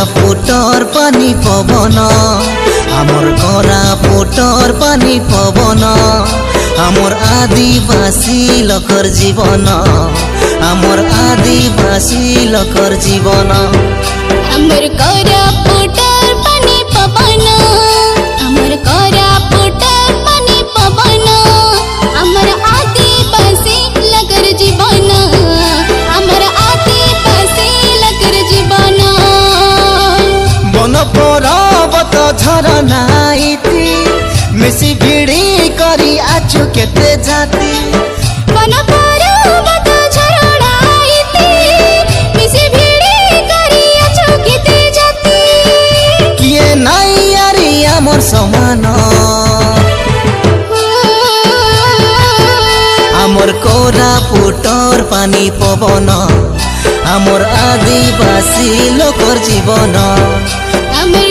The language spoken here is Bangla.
কোরাপুটর পানি পবন আমার কোরাপুটর পানি পবন আমার আদিবাসী লোকর জীবন আমার আদিবাসী লোকর জীবন আমার কোরাপুটর পানি পবন আমার কোরাপুটর পানি পবন আমার আদিবাসী লোকর জীবন আমার আদিবাসী লোকর জীবন বন পর্বত ঝরনা ইতি মিশি ভিড়ি করি আছু কেতে জাতি বন পর্বত ঝরনা ইতি মিশি ভিড়ি করি আছু কেতে জাতি কিয়ে নাই আরি আমার সমান আমার কোরাপুটর পানি পবন আমার আদিবাসী লোকর জীবন আমার